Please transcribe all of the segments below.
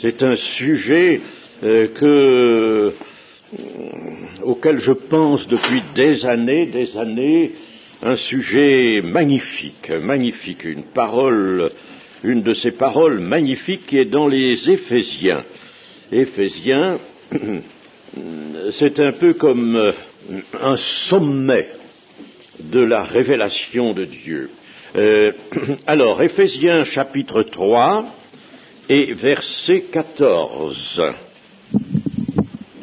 C'est un sujet auquel je pense depuis des années, un sujet magnifique, une de ces paroles magnifiques qui est dans les Éphésiens. Éphésiens, c'est un peu comme un sommet de la révélation de Dieu. Alors, Éphésiens chapitre 3 et verset 14.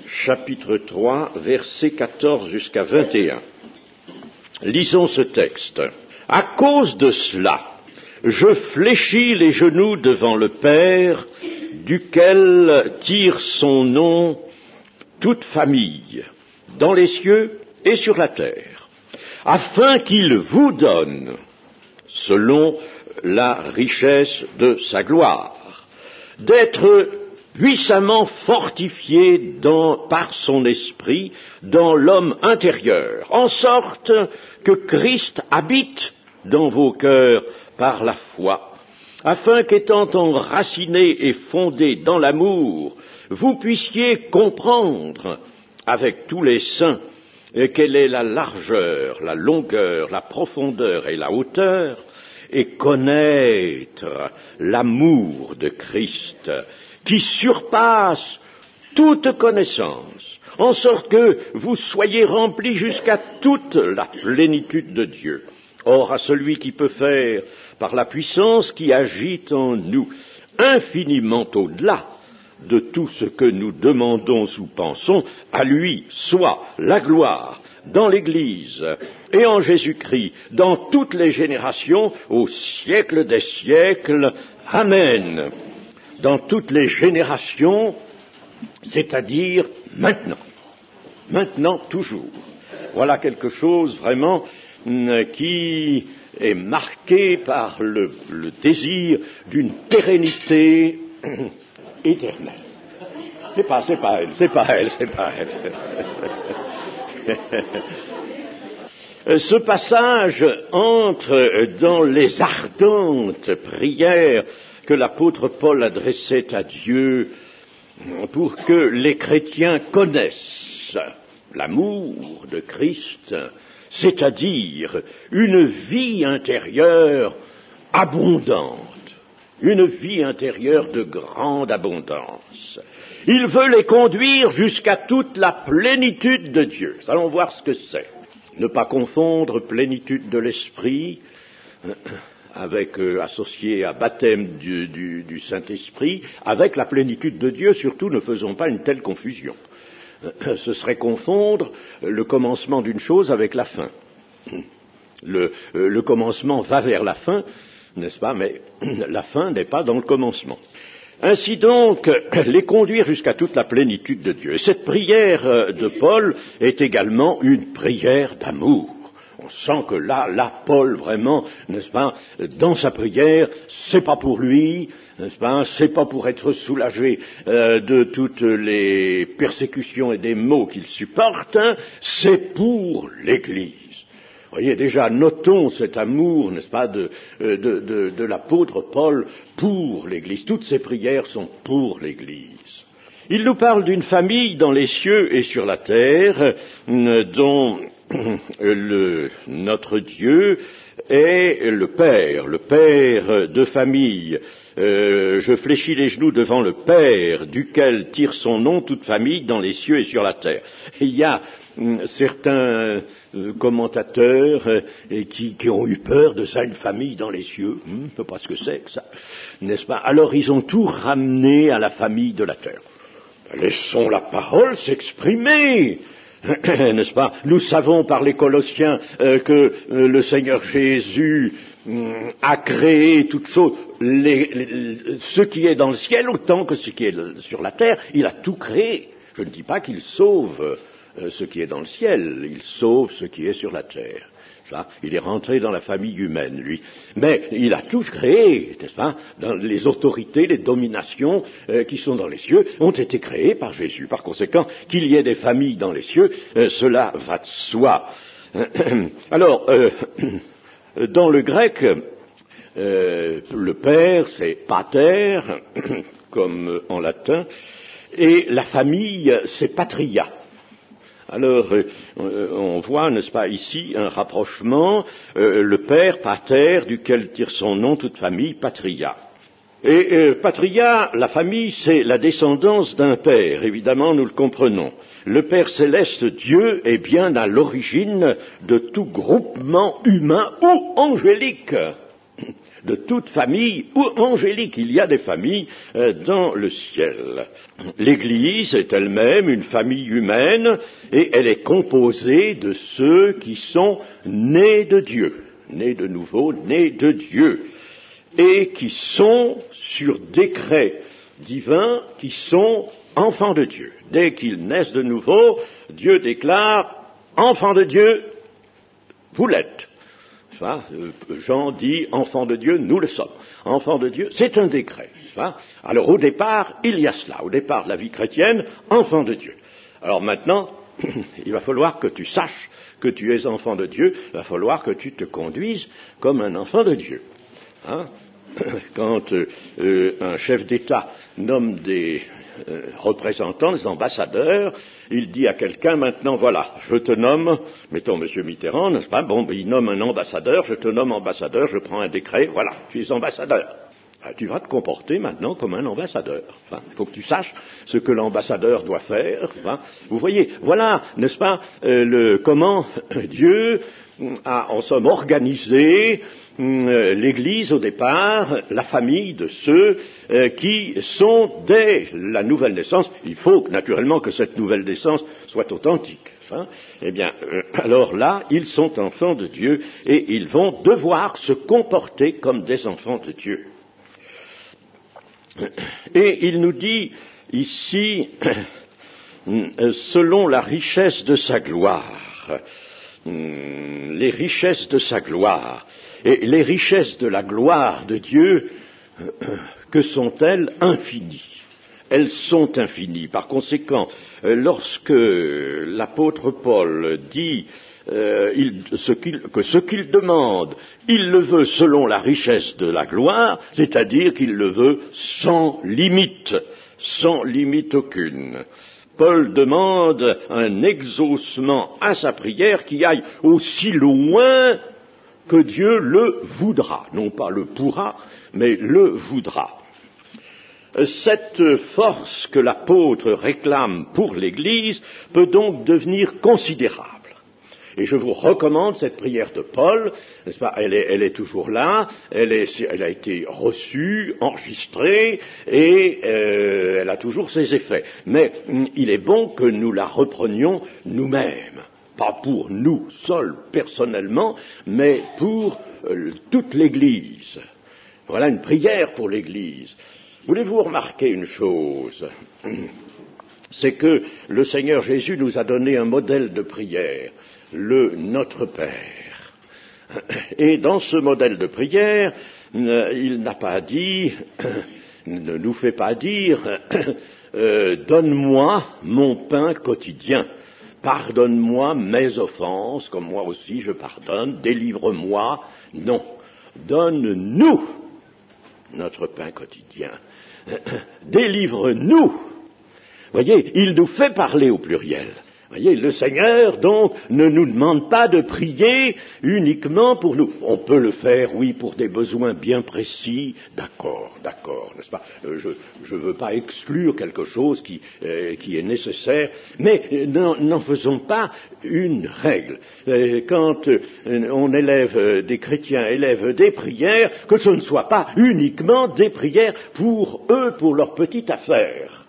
Chapitre 3, verset 14 jusqu'à 21. Lisons ce texte. À cause de cela, je fléchis les genoux devant le Père, duquel tire son nom toute famille, dans les cieux et sur la terre, afin qu'il vous donne, selon la richesse de sa gloire, d'être puissamment fortifié par son esprit dans l'homme intérieur, en sorte que Christ habite dans vos cœurs par la foi, afin qu'étant enracinés et fondés dans l'amour, vous puissiez comprendre avec tous les saints quelle est la largeur, la longueur, la profondeur et la hauteur, et connaître l'amour de Christ, qui surpasse toute connaissance, en sorte que vous soyez remplis jusqu'à toute la plénitude de Dieu. Or, à celui qui peut faire, par la puissance qui agit en nous, infiniment au-delà de tout ce que nous demandons ou pensons, à lui soit la gloire dans l'Église et en Jésus-Christ, dans toutes les générations, au siècle des siècles. Amen. Dans toutes les générations, c'est-à-dire maintenant toujours. Voilà quelque chose vraiment qui est marqué par le désir d'une pérennité éternelle. C'est pas elle. Ce passage entre dans les ardentes prières que l'apôtre Paul adressait à Dieu pour que les chrétiens connaissent l'amour de Christ, c'est-à-dire une vie intérieure abondante, une vie intérieure de grande abondance. Il veut les conduire jusqu'à toute la plénitude de Dieu. Allons voir ce que c'est. Ne pas confondre plénitude de l'esprit avec associé à baptême du Saint-Esprit, avec la plénitude de Dieu. Surtout, ne faisons pas une telle confusion. Ce serait confondre le commencement d'une chose avec la fin. Le commencement va vers la fin, n'est-ce pas, mais la fin n'est pas dans le commencement. Ainsi donc, les conduire jusqu'à toute la plénitude de Dieu. Et cette prière de Paul est également une prière d'amour. On sent que là, Paul, vraiment, n'est-ce pas, dans sa prière, c'est pas pour lui, n'est-ce pas, c'est pas pour être soulagé de toutes les persécutions et des maux qu'il supporte, hein, c'est pour l'Église. Voyez, déjà, notons cet amour, n'est-ce pas, de l'apôtre Paul pour l'Église. Toutes ses prières sont pour l'Église. Il nous parle d'une famille dans les cieux et sur la terre, dont notre Dieu est le Père de famille. Je fléchis les genoux devant le Père, duquel tire son nom toute famille dans les cieux et sur la terre. Il y a certains commentateurs qui ont eu peur de ça, une famille dans les cieux. Je ne sais pas ce que c'est que ça, n'est-ce pas? Alors ils ont tout ramené à la famille de la terre. Laissons la parole s'exprimer, n'est-ce pas? Nous savons par les Colossiens que le Seigneur Jésus a créé toutes choses, ce qui est dans le ciel autant que ce qui est sur la terre. Il a tout créé. Je ne dis pas qu'il sauve ce qui est dans le ciel, il sauve ce qui est sur la terre. Ça, il est rentré dans la famille humaine, lui. Mais il a tout créé, n'est-ce pas? Dans les autorités, les dominations qui sont dans les cieux ont été créées par Jésus. Par conséquent, qu'il y ait des familles dans les cieux, cela va de soi. Alors, dans le grec, le père, c'est pater, comme en latin, et la famille, c'est patria. Alors, on voit, n'est-ce pas, ici, un rapprochement, le père, pater, duquel tire son nom toute famille, patria. Et patria, la famille, c'est la descendance d'un père, évidemment, nous le comprenons. Le Père céleste, Dieu, est bien à l'origine de tout groupement humain ou angélique, de toute famille ou angélique. Il y a des familles dans le ciel. L'Église est elle-même une famille humaine et elle est composée de ceux qui sont nés de Dieu, nés de nouveau, nés de Dieu, et qui sont, sur décret divin, qui sont enfants de Dieu. Dès qu'ils naissent de nouveau, Dieu déclare, enfants de Dieu, vous l'êtes. Jean dit, enfants de Dieu, nous le sommes. Enfants de Dieu, c'est un décret. Alors au départ, il y a cela. Au départ de la vie chrétienne, enfants de Dieu. Alors maintenant, il va falloir que tu saches que tu es enfant de Dieu, il va falloir que tu te conduises comme un enfant de Dieu. Quand un chef d'État nomme des représentants, des ambassadeurs, il dit à quelqu'un, maintenant voilà, je te nomme, mettons Monsieur Mitterrand, n'est-ce pas, bon, il nomme un ambassadeur, je te nomme ambassadeur, je prends un décret, voilà, tu es ambassadeur. Tu vas te comporter maintenant comme un ambassadeur. Il faut que tu saches ce que l'ambassadeur doit faire. Vous voyez, voilà, n'est-ce pas, comment Dieu a, en somme, organisé l'Église au départ, la famille de ceux qui sont dès la nouvelle naissance. Il faut naturellement que cette nouvelle naissance soit authentique. Eh bien, alors là, ils sont enfants de Dieu et ils vont devoir se comporter comme des enfants de Dieu. Et il nous dit ici, selon la richesse de sa gloire, les richesses de sa gloire, et les richesses de la gloire de Dieu, que sont-elles? Infinies. Elles sont infinies. Par conséquent, lorsque l'apôtre Paul dit que ce qu'il demande, il le veut selon la richesse de la gloire, c'est-à-dire qu'il le veut sans limite aucune. Paul demande un exaucement à sa prière qui aille aussi loin que Dieu le voudra, non pas le pourra, mais le voudra. Cette force que l'apôtre réclame pour l'Église peut donc devenir considérable. Et je vous recommande cette prière de Paul, n'est-ce pas, elle est toujours là, elle a été reçue, enregistrée, et elle a toujours ses effets. Mais il est bon que nous la reprenions nous-mêmes, pas pour nous seuls personnellement, mais pour toute l'Église. Voilà une prière pour l'Église. Voulez-vous remarquer une chose? C'est que le Seigneur Jésus nous a donné un modèle de prière, le Notre Père. Et dans ce modèle de prière, il n'a pas dit, ne nous fait pas dire, donne-moi mon pain quotidien, pardonne-moi mes offenses, comme moi aussi je pardonne, délivre-moi. Non, donne-nous notre pain quotidien, délivre-nous. Voyez, il nous fait parler au pluriel. Voyez, le Seigneur, donc, ne nous demande pas de prier uniquement pour nous. On peut le faire, oui, pour des besoins bien précis, d'accord, n'est-ce pas? Je ne veux pas exclure quelque chose qui est nécessaire, mais n'en faisons pas une règle. Quand on des chrétiens élèvent des prières, que ce ne soit pas uniquement des prières pour eux, pour leur petite affaire.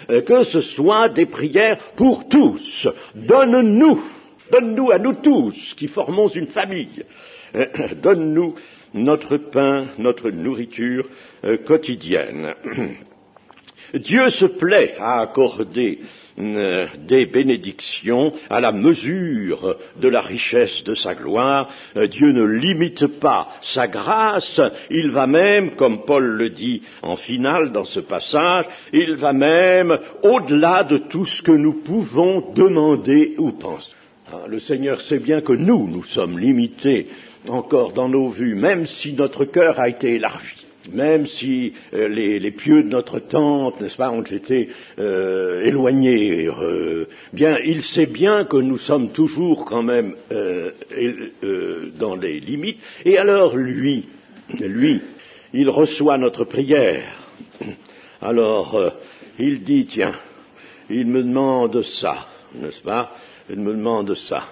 Que ce soit des prières pour tous. Donne-nous à nous tous qui formons une famille. Donne-nous notre pain, notre nourriture quotidienne. Dieu se plaît à accorder des bénédictions à la mesure de la richesse de sa gloire. Dieu ne limite pas sa grâce, il va même, comme Paul le dit en finale dans ce passage, il va même au-delà de tout ce que nous pouvons demander ou penser. Le Seigneur sait bien que nous sommes limités encore dans nos vues, même si notre cœur a été élargi. même si les pieux de notre tante, n'est-ce pas, ont été éloignés, bien, il sait bien que nous sommes toujours quand même dans les limites. Et alors lui, il reçoit notre prière. Alors, il dit, tiens, il me demande ça, n'est-ce pas? Il me demande ça.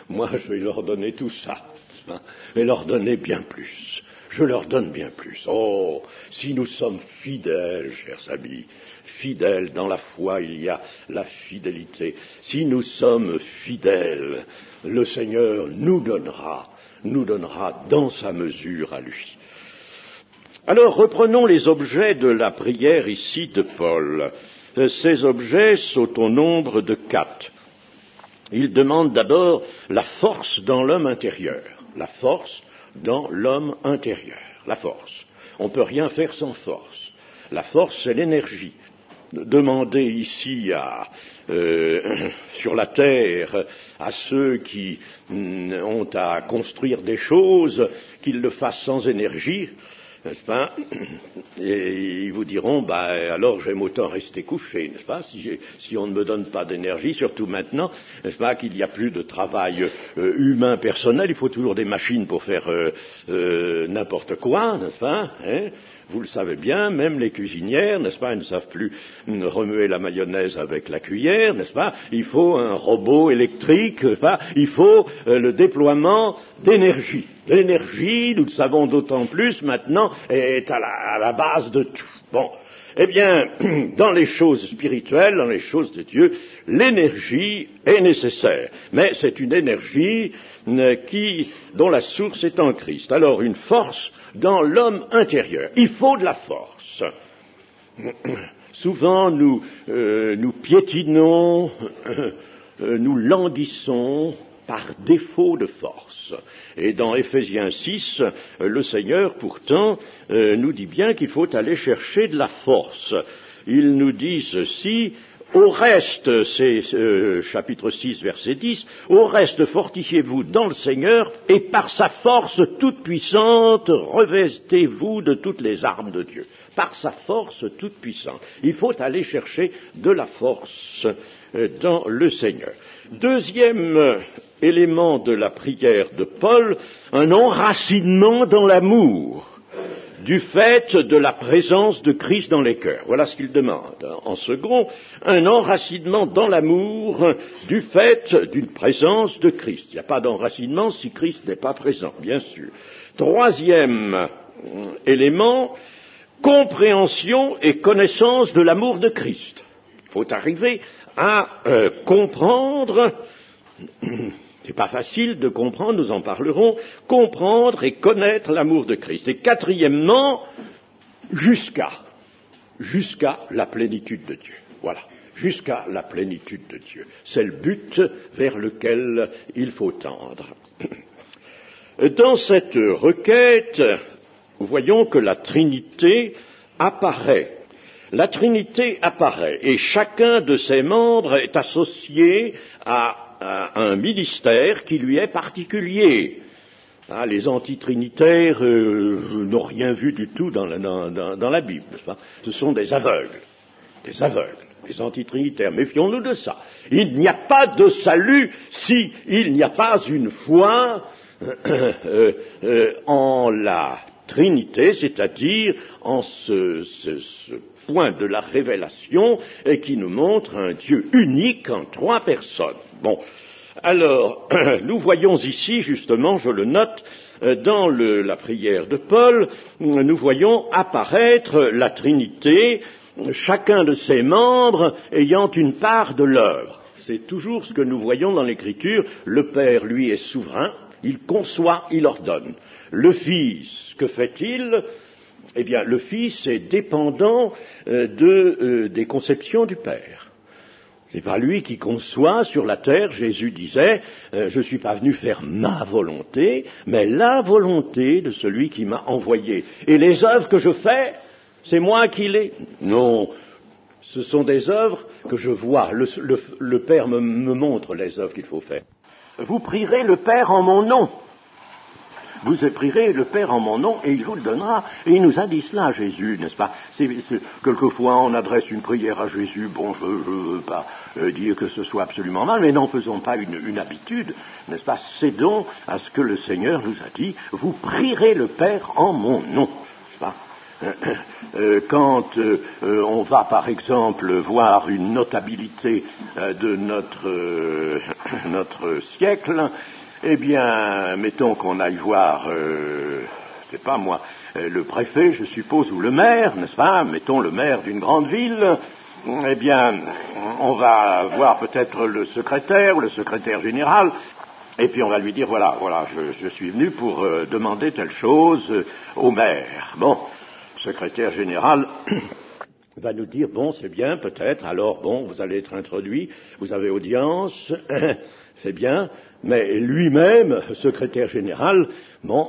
Moi, je vais leur donner tout ça, n'est-ce pas? Et leur donner bien plus. Je leur donne bien plus. Oh, si nous sommes fidèles, chers amis, fidèles dans la foi, il y a la fidélité. Si nous sommes fidèles, le Seigneur nous donnera dans sa mesure à lui. Alors, reprenons les objets de la prière ici de Paul. Ces objets sont au nombre de 4. Il demande d'abord la force dans l'homme intérieur. La force dans l'homme intérieur. La force. On ne peut rien faire sans force. La force, c'est l'énergie. Demandez ici sur la terre à ceux qui ont à construire des choses qu'ils le fassent sans énergie, n'est-ce pas? Et ils vous diront, alors j'aime autant rester couché, n'est-ce pas? Si on ne me donne pas d'énergie, surtout maintenant, n'est-ce pas, qu'il n'y a plus de travail humain personnel, il faut toujours des machines pour faire n'importe quoi, n'est-ce pas, hein? Vous le savez bien, même les cuisinières, n'est-ce pas, elles ne savent plus remuer la mayonnaise avec la cuillère, n'est-ce pas? Il faut un robot électrique, n'est-ce pas? Il faut le déploiement d'énergie. L'énergie, nous le savons d'autant plus maintenant, est à la base de tout. Bon, eh bien, dans les choses spirituelles, dans les choses de Dieu, l'énergie est nécessaire. Mais c'est une énergie dont la source est en Christ. Alors, une force dans l'homme intérieur. Il faut de la force. Souvent, nous piétinons, nous languissons par défaut de force. Et dans Éphésiens 6, le Seigneur, pourtant, nous dit bien qu'il faut aller chercher de la force. Il nous dit ceci: au reste, c'est chapitre 6, verset 10, au reste, fortifiez-vous dans le Seigneur, et par sa force toute puissante, revestez-vous de toutes les armes de Dieu. Par sa force toute puissante. Il faut aller chercher de la force dans le Seigneur. Deuxième élément de la prière de Paul, un enracinement dans l'amour, du fait de la présence de Christ dans les cœurs. Voilà ce qu'il demande. En second, un enracinement dans l'amour du fait d'une présence de Christ. Il n'y a pas d'enracinement si Christ n'est pas présent, bien sûr. Troisième élément, compréhension et connaissance de l'amour de Christ. Il faut arriver à comprendre. C'est pas facile de comprendre, nous en parlerons, comprendre et connaître l'amour de Christ. Et quatrièmement, jusqu'à la plénitude de Dieu. Voilà, jusqu'à la plénitude de Dieu. C'est le but vers lequel il faut tendre. Dans cette requête, nous voyons que la Trinité apparaît. La Trinité apparaît et chacun de ses membres est associé à un ministère qui lui est particulier. Les antitrinitaires n'ont rien vu du tout dans la Bible, n'est-ce pas? Ce sont des aveugles, les antitrinitaires. Méfions-nous de ça. Il n'y a pas de salut s'il n'y a pas une foi en la Trinité, c'est-à-dire en ce point de la révélation qui nous montre un Dieu unique en 3 personnes. Bon, alors, nous voyons ici, justement, je le note, dans la prière de Paul, nous voyons apparaître la Trinité, chacun de ses membres ayant une part de l'œuvre. C'est toujours ce que nous voyons dans l'Écriture. Le Père, lui, est souverain, il conçoit, il ordonne. Le Fils, que fait-il? Eh bien, le Fils est dépendant des conceptions du Père. C'est pas lui qui conçoit sur la terre. Jésus disait, je ne suis pas venu faire ma volonté, mais la volonté de celui qui m'a envoyé. Et les œuvres que je fais, c'est moi qui les... Non, ce sont des œuvres que je vois. Le Père me montre les œuvres qu'il faut faire. Vous prierez le Père en mon nom. vous prierez le Père en mon nom et il vous le donnera. Et il nous a dit cela, Jésus, n'est-ce pas? Quelquefois on adresse une prière à Jésus, bon, je ne veux pas dire que ce soit absolument mal, mais n'en faisons pas une habitude, n'est-ce pas? Cédons à ce que le Seigneur nous a dit, vous prierez le Père en mon nom, n'est-ce pas? Quand on va par exemple voir une notabilité de notre siècle, eh bien, mettons qu'on aille voir, je sais pas moi, le préfet, je suppose, ou le maire, n'est-ce pas? Mettons le maire d'une grande ville, eh bien, on va voir peut-être le secrétaire ou le secrétaire général, et puis on va lui dire, voilà, je suis venu pour demander telle chose au maire. Bon. Secrétaire général va nous dire, bon, c'est bien, peut-être, alors, bon, vous allez être introduit, vous avez audience, c'est bien, mais lui-même, secrétaire général, bon,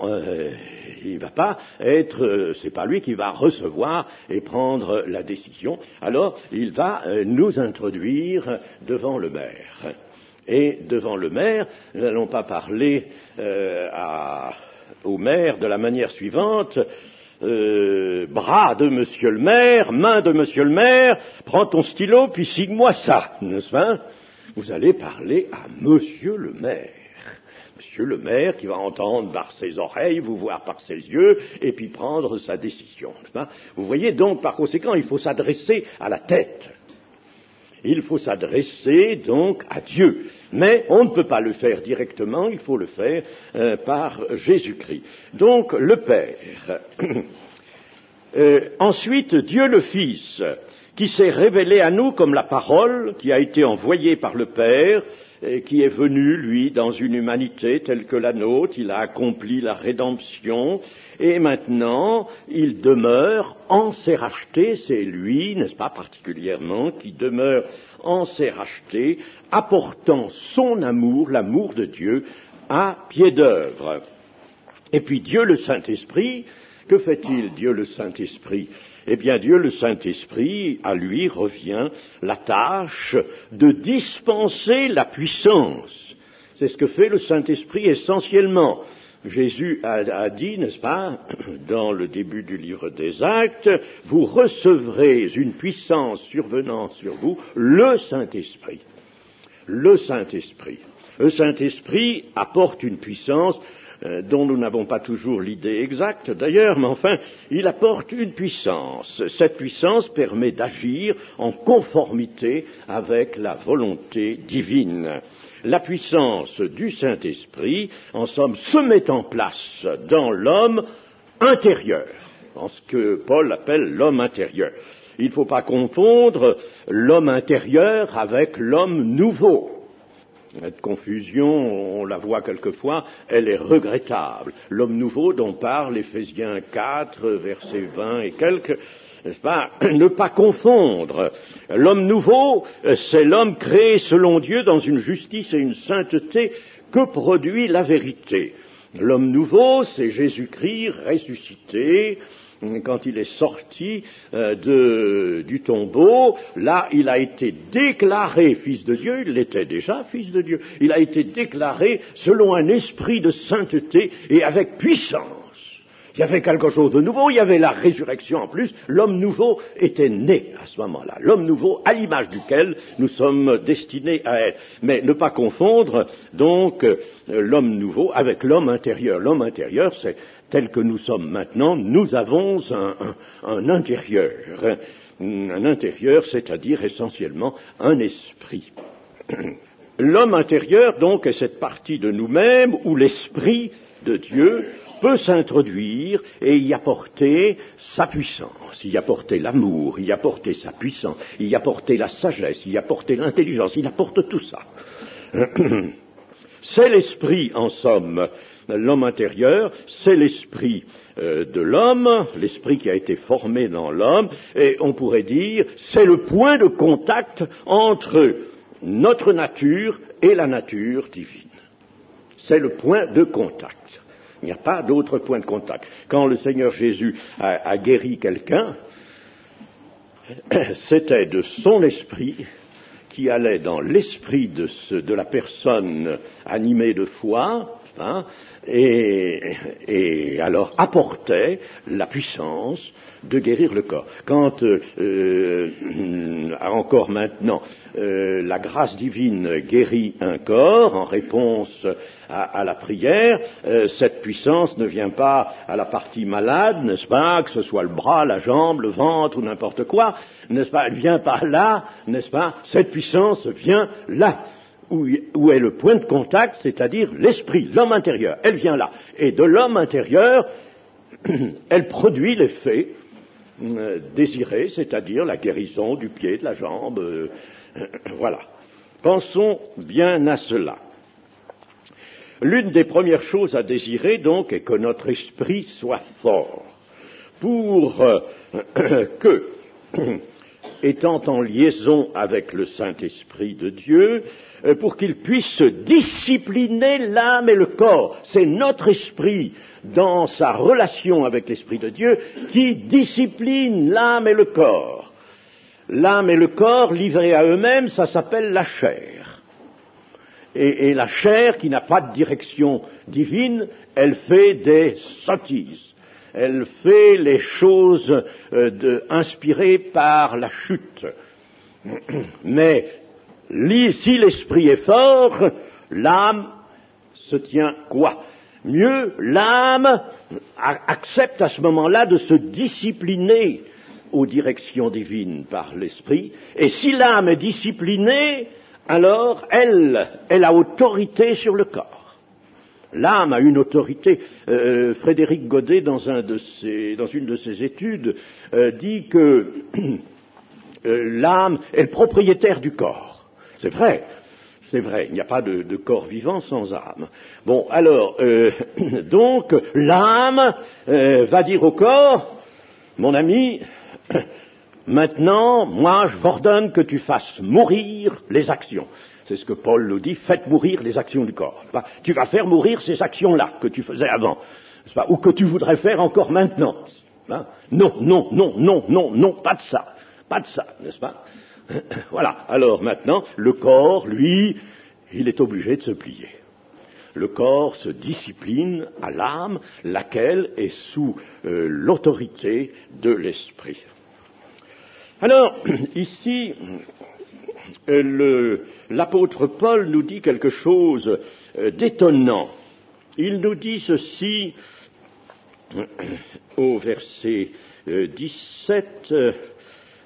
il va pas être, c'est pas lui qui va recevoir et prendre la décision, alors il va nous introduire devant le maire. Et devant le maire, nous n'allons pas parler au maire de la manière suivante, bras de monsieur le maire, main de monsieur le maire, prends ton stylo puis signe-moi ça, n'est-ce pas? Vous allez parler à monsieur le maire. Monsieur le maire qui va entendre par ses oreilles, vous voir par ses yeux, et puis prendre sa décision, n'est-ce pas? Vous voyez donc, par conséquent, il faut s'adresser à la tête. Il faut s'adresser donc à Dieu. Mais on ne peut pas le faire directement, il faut le faire par Jésus-Christ. Donc le Père. Ensuite, Dieu le Fils, qui s'est révélé à nous comme la parole, qui a été envoyée par le Père, et qui est venu, lui, dans une humanité telle que la nôtre, il a accompli la rédemption, et maintenant, il demeure en ses rachetés, c'est lui, n'est-ce pas, particulièrement, qui demeure en ses rachetés, apportant son amour, l'amour de Dieu, à pied d'œuvre. Et puis Dieu le Saint-Esprit, que fait-il, Dieu le Saint-Esprit? Eh bien, Dieu le Saint-Esprit, à lui revient la tâche de dispenser la puissance. C'est ce que fait le Saint-Esprit essentiellement. Jésus a dit, n'est-ce pas, dans le début du livre des Actes, vous recevrez une puissance survenant sur vous, le Saint-Esprit. Le Saint-Esprit. Le Saint-Esprit apporte une puissance dont nous n'avons pas toujours l'idée exacte d'ailleurs, mais enfin, il apporte une puissance. Cette puissance permet d'agir en conformité avec la volonté divine. La puissance du Saint-Esprit, en somme, se met en place dans l'homme intérieur, en ce que Paul appelle l'homme intérieur. Il ne faut pas confondre l'homme intérieur avec l'homme nouveau. Cette confusion, on la voit quelquefois, elle est regrettable. L'homme nouveau dont parle Éphésiens 4, versets 20 et quelques, n'est-ce pas? Ne pas confondre. L'homme nouveau, c'est l'homme créé selon Dieu dans une justice et une sainteté que produit la vérité. L'homme nouveau, c'est Jésus-Christ ressuscité. Quand il est sorti du tombeau, là, il a été déclaré fils de Dieu, il l'était déjà fils de Dieu, il a été déclaré selon un esprit de sainteté et avec puissance. Il y avait quelque chose de nouveau, il y avait la résurrection en plus, l'homme nouveau était né à ce moment-là, l'homme nouveau à l'image duquel nous sommes destinés à être. Mais ne pas confondre donc l'homme nouveau avec l'homme intérieur. L'homme intérieur, c'est tel que nous sommes maintenant, nous avons un intérieur. Un intérieur, c'est-à-dire essentiellement un esprit. L'homme intérieur, donc, est cette partie de nous-mêmes où l'esprit de Dieu peut s'introduire et y apporter sa puissance, y apporter l'amour, y apporter sa puissance, y apporter la sagesse, y apporter l'intelligence, il apporte tout ça. C'est l'esprit, en somme, l'homme intérieur, c'est l'esprit de l'homme, l'esprit qui a été formé dans l'homme, et on pourrait dire, c'est le point de contact entre notre nature et la nature divine. C'est le point de contact. Il n'y a pas d'autre point de contact. Quand le Seigneur Jésus a guéri quelqu'un, c'était de son esprit qui allait dans l'esprit de la personne animée de foi, hein, et alors apportait la puissance de guérir le corps. Quand encore maintenant la grâce divine guérit un corps en réponse à la prière, cette puissance ne vient pas à la partie malade, n'est-ce pas, que ce soit le bras, la jambe, le ventre ou n'importe quoi, n'est-ce pas, elle vient pas là, n'est-ce pas, cette puissance vient là, où est le point de contact, c'est-à-dire l'esprit, l'homme intérieur, elle vient là. Et de l'homme intérieur, elle produit l'effet désiré, c'est-à-dire la guérison du pied, de la jambe, voilà. Pensons bien à cela. L'une des premières choses à désirer, donc, est que notre esprit soit fort, pour que, étant en liaison avec le Saint-Esprit de Dieu, pour qu'il puisse discipliner l'âme et le corps. C'est notre esprit, dans sa relation avec l'Esprit de Dieu, qui discipline l'âme et le corps. L'âme et le corps, livrés à eux-mêmes, ça s'appelle la chair. Et la chair, qui n'a pas de direction divine, elle fait des sottises. Elle fait les choses inspirées par la chute. Mais si l'esprit est fort, l'âme se tient quoi? Mieux, l'âme accepte à ce moment-là de se discipliner aux directions divines par l'esprit, et si l'âme est disciplinée, alors elle a autorité sur le corps. L'âme a une autorité. Frédéric Godet, dans une de ses études, dit que l'âme est le propriétaire du corps. C'est vrai, il n'y a pas de corps vivant sans âme. Bon, alors, donc, l'âme va dire au corps, mon ami, maintenant, moi, je t'ordonne que tu fasses mourir les actions. C'est ce que Paul nous dit, faites mourir les actions du corps. Tu vas faire mourir ces actions-là que tu faisais avant, ou que tu voudrais faire encore maintenant. Non, pas de ça, n'est-ce pas? Voilà, alors maintenant, le corps, lui, il est obligé de se plier. Le corps se discipline à l'âme, laquelle est sous l'autorité de l'esprit. Alors, ici, l'apôtre Paul nous dit quelque chose d'étonnant. Il nous dit ceci au verset 17,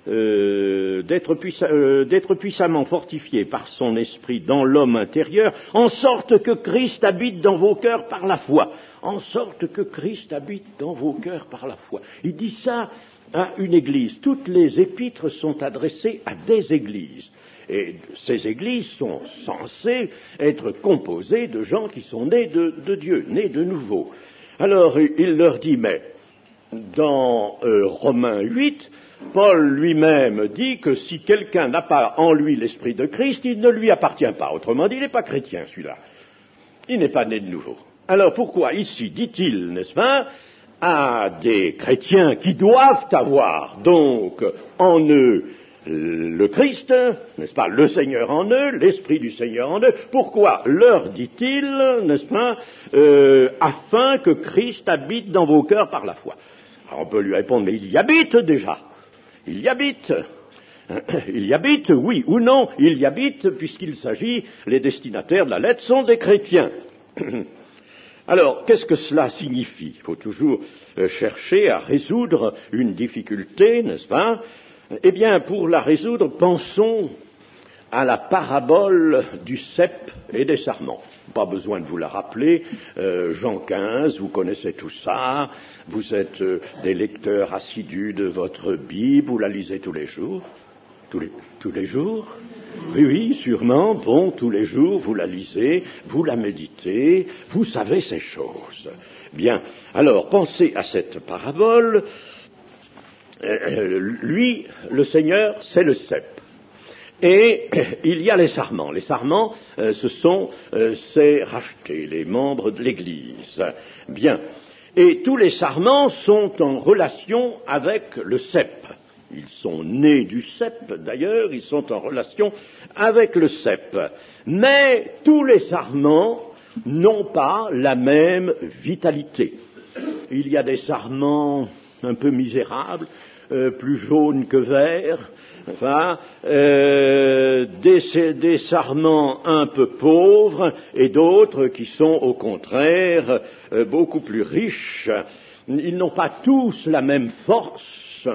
d'être puissamment fortifié par son esprit dans l'homme intérieur, en sorte que Christ habite dans vos cœurs par la foi. En sorte que Christ habite dans vos cœurs par la foi. Il dit ça à une église. Toutes les épîtres sont adressées à des églises. Et ces églises sont censées être composées de gens qui sont nés de Dieu, nés de nouveau. Alors il leur dit, mais dans Romains 8, Paul lui-même dit que si quelqu'un n'a pas en lui l'esprit de Christ, il ne lui appartient pas. Autrement dit, il n'est pas chrétien, celui-là. Il n'est pas né de nouveau. Alors pourquoi ici, dit-il, n'est-ce pas, à des chrétiens qui doivent avoir donc en eux le Christ, n'est-ce pas, le Seigneur en eux, l'Esprit du Seigneur en eux, pourquoi leur dit-il, n'est-ce pas, afin que Christ habite dans vos cœurs par la foi. Alors on peut lui répondre, mais il y habite déjà. Il y habite. Il y habite, oui ou non, il y habite, puisqu'il s'agit, les destinataires de la lettre sont des chrétiens. Alors, qu'est-ce que cela signifie? Il faut toujours chercher à résoudre une difficulté, n'est-ce pas? Eh bien, pour la résoudre, pensons à la parabole du cep et des sarments. Pas besoin de vous la rappeler, Jean 15, vous connaissez tout ça, vous êtes des lecteurs assidus de votre Bible, vous la lisez tous les jours. Tous les jours? Oui, sûrement, bon, tous les jours, vous la lisez, vous la méditez, vous savez ces choses. Bien, alors, pensez à cette parabole. Lui, le Seigneur, c'est le cep. Et il y a les sarments. Les sarments, ce sont ces rachetés, les membres de l'Église. Bien. Et tous les sarments sont en relation avec le cep. Ils sont nés du cep, d'ailleurs, ils sont en relation avec le cep. Mais tous les sarments n'ont pas la même vitalité. Il y a des sarments un peu misérables, plus jaunes que verts, enfin, des sarments un peu pauvres et d'autres qui sont au contraire beaucoup plus riches. Ils n'ont pas tous la même force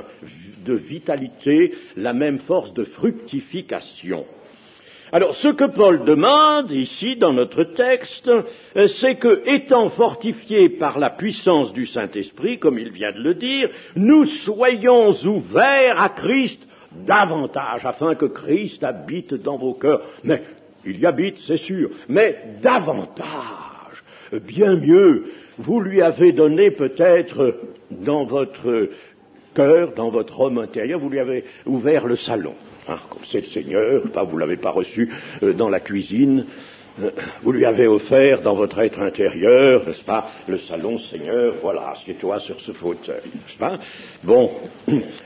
de vitalité, la même force de fructification. Alors, ce que Paul demande ici dans notre texte, c'est que, étant fortifiés par la puissance du Saint-Esprit, comme il vient de le dire, nous soyons ouverts à Christ davantage, afin que Christ habite dans vos cœurs. Mais il y habite, c'est sûr, mais davantage, bien mieux. Vous lui avez donné peut-être dans votre cœur, dans votre homme intérieur, vous lui avez ouvert le salon. Comme c'est le Seigneur, vous ne l'avez pas reçu dans la cuisine, vous lui avez offert dans votre être intérieur, n'est-ce pas, le salon, Seigneur, voilà, assieds-toi sur ce fauteuil, n'est-ce pas? Bon,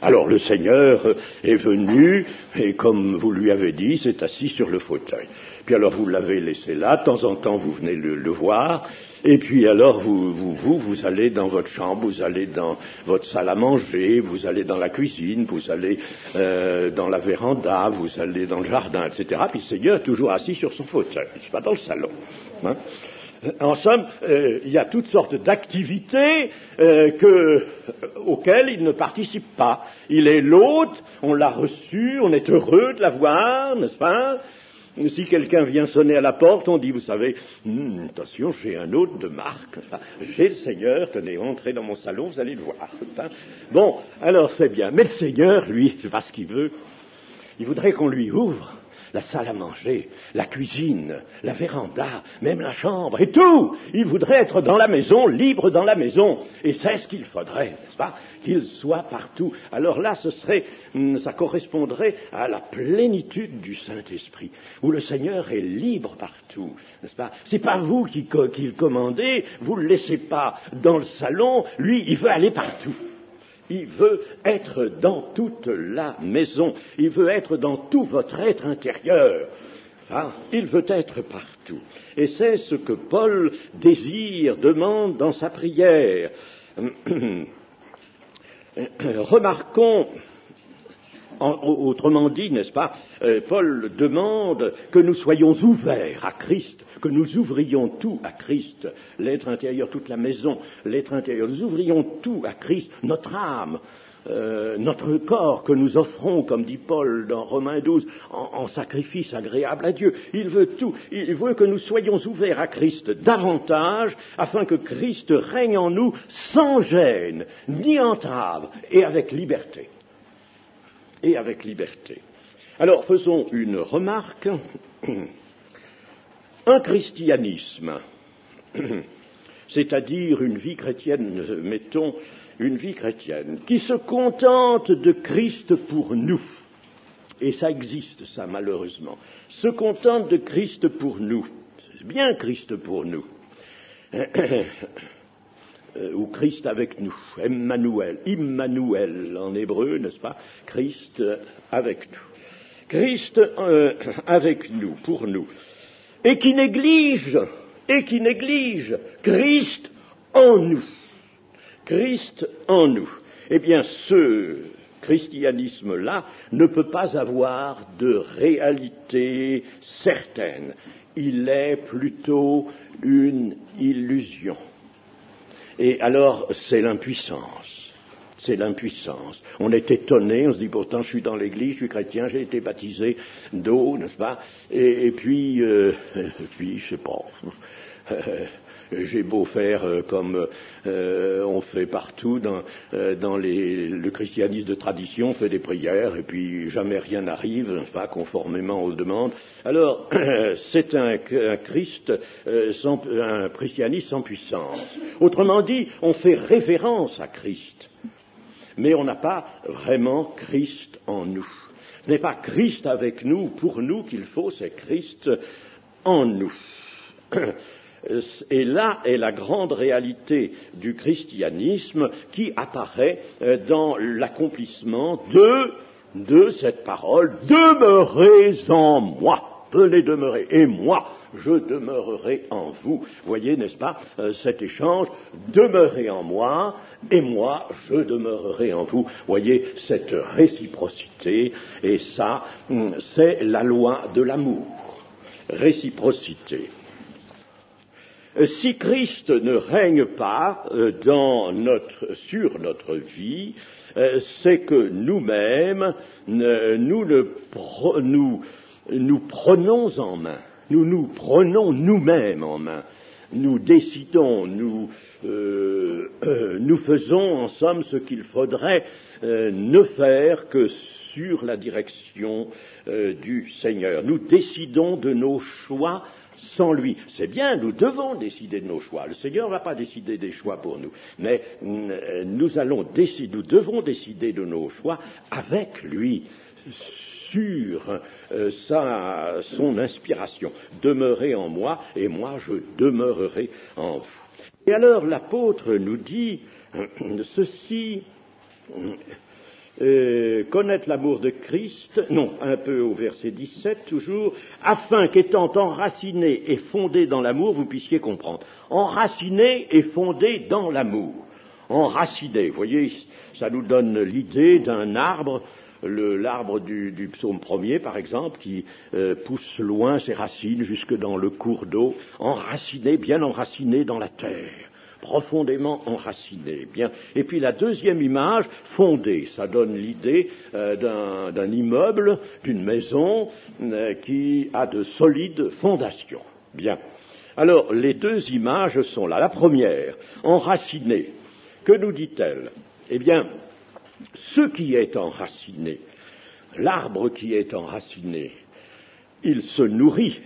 alors le Seigneur est venu, et comme vous lui avez dit, s'est assis sur le fauteuil. Puis alors vous l'avez laissé là, de temps en temps vous venez le voir, et puis alors vous allez dans votre chambre, vous allez dans votre salle à manger, vous allez dans la cuisine, vous allez dans la véranda, vous allez dans le jardin, etc. Puis le Seigneur est toujours assis sur son fauteuil, c'est pas dans le salon. Hein. En somme, il y a toutes sortes d'activités auxquelles il ne participe pas. Il est l'hôte, on l'a reçu, on est heureux de l'avoir, n'est-ce pas? Si quelqu'un vient sonner à la porte, on dit, vous savez, attention, j'ai un hôte de marque, enfin, j'ai le Seigneur, tenez, entrez dans mon salon, vous allez le voir. Enfin, bon, alors c'est bien, mais le Seigneur, lui, c'est pas ce qu'il veut. Il voudrait qu'on lui ouvre la salle à manger, la cuisine, la véranda, même la chambre, et tout. Il voudrait être dans la maison, libre dans la maison. Et c'est ce qu'il faudrait, n'est-ce pas? Qu'il soit partout. Alors là, ça correspondrait à la plénitude du Saint-Esprit, où le Seigneur est libre partout, n'est-ce pas? C'est pas vous qui le commandez, vous le laissez pas dans le salon, lui, il veut aller partout. Il veut être dans toute la maison. Il veut être dans tout votre être intérieur. Enfin, il veut être partout. Et c'est ce que Paul désire, demande dans sa prière. Remarquons, autrement dit, n'est-ce pas, Paul demande que nous soyons ouverts à Christ, que nous ouvrions tout à Christ, l'être intérieur, toute la maison, l'être intérieur, nous ouvrions tout à Christ, notre âme, notre corps que nous offrons, comme dit Paul dans Romains 12, en sacrifice agréable à Dieu. Il veut tout, il veut que nous soyons ouverts à Christ davantage, afin que Christ règne en nous sans gêne, ni entrave, et avec liberté. Et avec liberté. Alors, faisons une remarque. Un christianisme, c'est-à-dire une vie chrétienne, mettons, une vie chrétienne, qui se contente de Christ pour nous, et ça existe, ça, malheureusement, se contente de Christ pour nous, c'est bien Christ pour nous, ou Christ avec nous, Emmanuel, Immanuel en hébreu, n'est-ce pas, Christ avec nous. Christ avec nous, pour nous, et qui néglige Christ en nous. Christ en nous. Eh bien, ce christianisme-là ne peut pas avoir de réalité certaine. Il est plutôt une illusion. Et alors, c'est l'impuissance. C'est l'impuissance. On est étonné, on se dit pourtant je suis dans l'église, je suis chrétien, j'ai été baptisé d'eau, n'est-ce pas? Et puis, je sais pas, j'ai beau faire comme on fait partout dans le christianisme de tradition, on fait des prières et puis jamais rien n'arrive, n'est-ce pas, conformément aux demandes. Alors, c'est un christianisme sans puissance. Autrement dit, on fait révérence à Christ. Mais on n'a pas vraiment Christ en nous. Ce n'est pas Christ avec nous, pour nous qu'il faut, c'est Christ en nous. Et là est la grande réalité du christianisme qui apparaît dans l'accomplissement de cette parole « Demeurez en moi ». Venez demeurer. Et moi, je demeurerai en vous. Voyez, n'est-ce pas, cet échange, demeurez en moi, et moi, je demeurerai en vous. Voyez, cette réciprocité, et ça, c'est la loi de l'amour. Réciprocité. Si Christ ne règne pas sur notre vie, c'est que nous-mêmes, nous prenons en main, nous prenons nous-mêmes en main, nous décidons, nous faisons en somme ce qu'il faudrait ne faire que sur la direction du Seigneur. Nous décidons de nos choix sans lui. C'est bien, nous devons décider de nos choix. Le Seigneur ne va pas décider des choix pour nous, mais nous devons décider de nos choix avec lui, sur son inspiration. Demeurez en moi, et moi je demeurerai en vous. Et alors l'apôtre nous dit ceci, connaître l'amour de Christ, un peu au verset 17 toujours, afin qu'étant enraciné et fondé dans l'amour, vous puissiez comprendre. Enraciné et fondé dans l'amour. Enraciné, vous voyez, ça nous donne l'idée d'un arbre, l'arbre du psaume 1er, par exemple, qui pousse loin ses racines jusque dans le cours d'eau, enraciné, bien enraciné dans la terre. Profondément enraciné. Bien. Et puis la deuxième image, fondée, ça donne l'idée d'un immeuble, d'une maison qui a de solides fondations. Bien. Alors, les deux images sont là. La première, enracinée. Que nous dit-elle? Eh bien, ce qui est enraciné, l'arbre qui est enraciné, il se nourrit.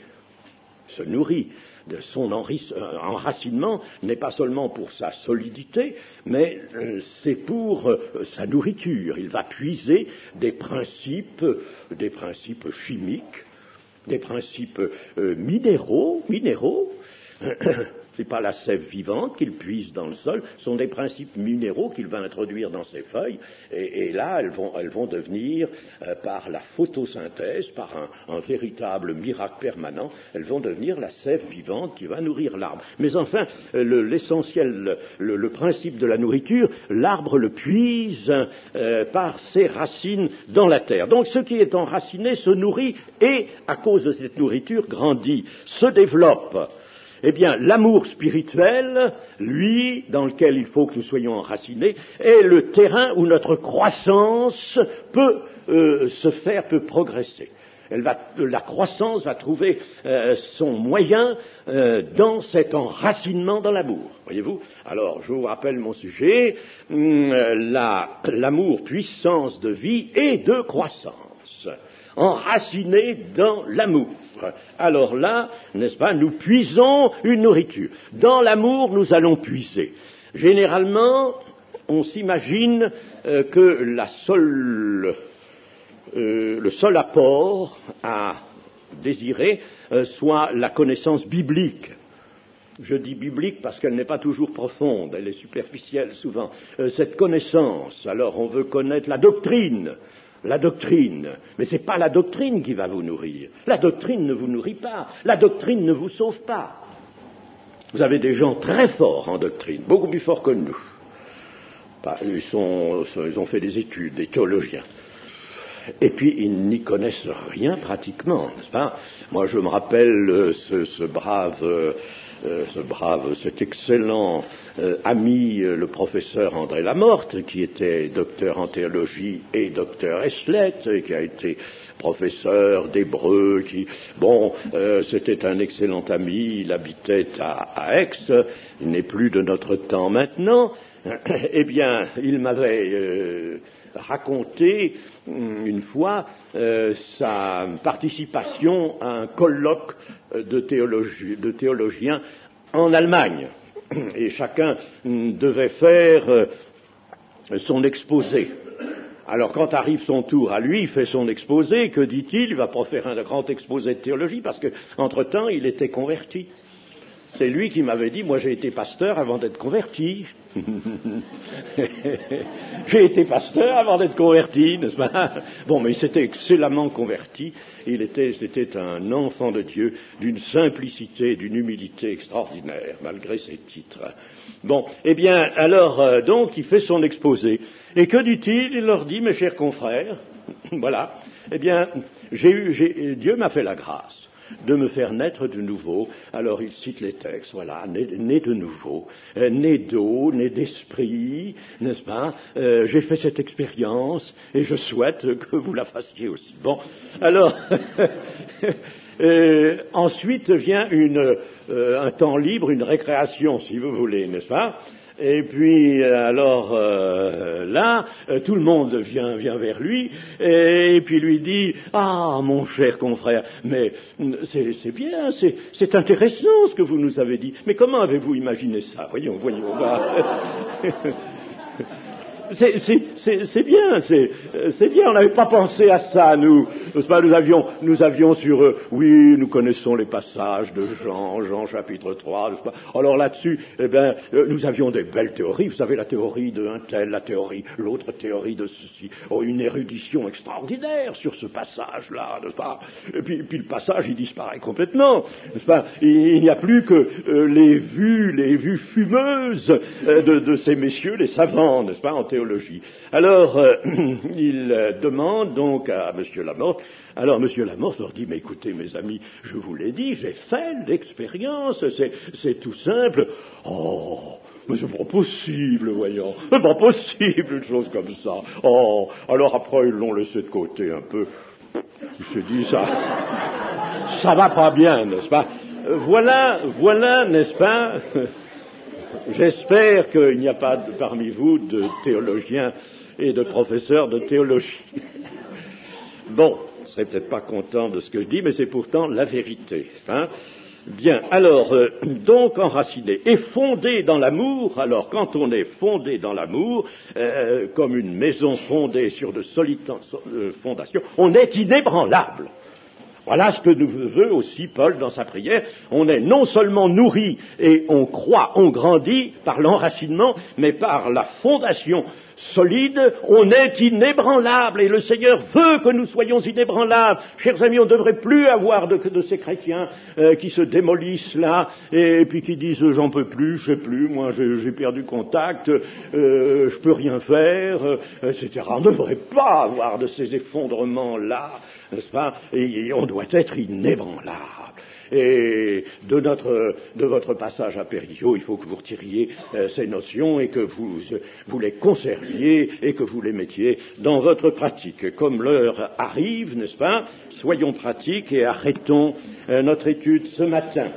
De son enracinement n'est pas seulement pour sa solidité, mais c'est pour sa nourriture. Il va puiser des principes chimiques, des principes minéraux. C'est pas la sève vivante qu'il puise dans le sol, ce sont des principes minéraux qu'il va introduire dans ses feuilles, et là elles vont devenir, par la photosynthèse, par un véritable miracle permanent, elles vont devenir la sève vivante qui va nourrir l'arbre. Mais enfin, l'essentiel, le principe de la nourriture, l'arbre le puise par ses racines dans la terre. Donc ce qui est enraciné se nourrit et, à cause de cette nourriture, grandit, se développe. Eh bien, l'amour spirituel, lui, dans lequel il faut que nous soyons enracinés, est le terrain où notre croissance peut peut progresser. La croissance va trouver son moyen dans cet enracinement dans l'amour. Voyez-vous? Alors, je vous rappelle mon sujet, l'amour, puissance de vie et de croissance. Enraciné dans l'amour. Alors là, n'est-ce pas, nous puisons une nourriture. Dans l'amour, nous allons puiser. Généralement, on s'imagine que le seul apport à désirer soit la connaissance biblique. Je dis biblique parce qu'elle n'est pas toujours profonde, elle est superficielle souvent. Cette connaissance, alors on veut connaître la doctrine, mais c'est pas la doctrine qui va vous nourrir. La doctrine ne vous nourrit pas, la doctrine ne vous sauve pas. Vous avez des gens très forts en doctrine, beaucoup plus forts que nous. Ils ont fait des études, des théologiens. Et puis ils n'y connaissent rien pratiquement, n'est-ce pas? Moi je me rappelle cet excellent ami, le professeur André Lamorte, qui était docteur en théologie et docteur Eslet, et qui a été professeur d'hébreu, c'était un excellent ami, il habitait à Aix, il n'est plus de notre temps maintenant. Eh bien, il m'avait raconté une fois sa participation à un colloque de théologiens en Allemagne. Et chacun devait faire son exposé. Alors quand arrive son tour à lui, il fait son exposé, que dit-il? Il va pas faire un grand exposé de théologie parce que entre-temps il était converti. C'est lui qui m'avait dit, moi j'ai été pasteur avant d'être converti. J'ai été pasteur avant d'être converti, n'est-ce pas? Bon, mais il s'était excellemment converti. C'était un enfant de Dieu d'une simplicité, d'une humilité extraordinaire, malgré ses titres. Bon, eh bien, alors, donc, il fait son exposé. Et que dit-il? Il leur dit, mes chers confrères, voilà, eh bien, Dieu m'a fait la grâce de me faire naître de nouveau. Alors il cite les textes, voilà, né de nouveau, né d'eau, né d'esprit, n'est-ce pas? J'ai fait cette expérience et je souhaite que vous la fassiez aussi. Bon, alors, ensuite vient un temps libre, une récréation, si vous voulez, n'est-ce pas? Et puis, alors, là, tout le monde vient vers lui, et puis lui dit, « Ah, mon cher confrère, mais c'est bien, c'est intéressant ce que vous nous avez dit, mais comment avez-vous imaginé ça? Voyons, va. » C'est bien, on n'avait pas pensé à ça, nous. Nous avions sur oui, nous connaissons les passages de Jean chapitre 3, n'est-ce pas? Alors là-dessus, eh ben, nous avions des belles théories. Vous savez, la théorie d'un tel, l'autre théorie de ceci. Oh, une érudition extraordinaire sur ce passage-là, n'est-ce pas? Et puis le passage, il disparaît complètement, n'est-ce pas? Il n'y a plus que les vues fumeuses de ces messieurs, les savants, n'est-ce pas, en théologie. Alors, il demande donc à M. Lamorte. Alors, M. Lamorte leur dit, mais écoutez, mes amis, je vous l'ai dit, j'ai fait l'expérience, c'est tout simple. Oh, mais c'est pas possible, voyons. C'est pas possible, une chose comme ça. Oh, alors après, ils l'ont laissé de côté un peu. Il s'est dit, ça va pas bien, n'est-ce pas? Voilà, n'est-ce pas? J'espère qu'il n'y a pas parmi vous de théologiens et de professeurs de théologie. Bon, vous ne serez peut-être pas content de ce que je dis, mais c'est pourtant la vérité. Hein? Bien, alors, donc enraciné et fondé dans l'amour, alors quand on est fondé dans l'amour, comme une maison fondée sur de solides fondations, on est inébranlable. Voilà ce que nous veut aussi Paul dans sa prière. On est non seulement nourri et on croît, on grandit par l'enracinement, mais par la fondation solide, on est inébranlable. Et le Seigneur veut que nous soyons inébranlables. Chers amis, on ne devrait plus avoir de ces chrétiens qui se démolissent là et puis qui disent j'en peux plus, je sais plus, moi j'ai perdu contact, je peux rien faire, etc. On ne devrait pas avoir de ces effondrements là, n'est-ce pas? Et on doit être inébranlable. Et de votre passage à Périgueux, il faut que vous retiriez ces notions et que vous les conserviez et que vous les mettiez dans votre pratique. Comme l'heure arrive, n'est-ce pas? Soyons pratiques et arrêtons notre étude ce matin.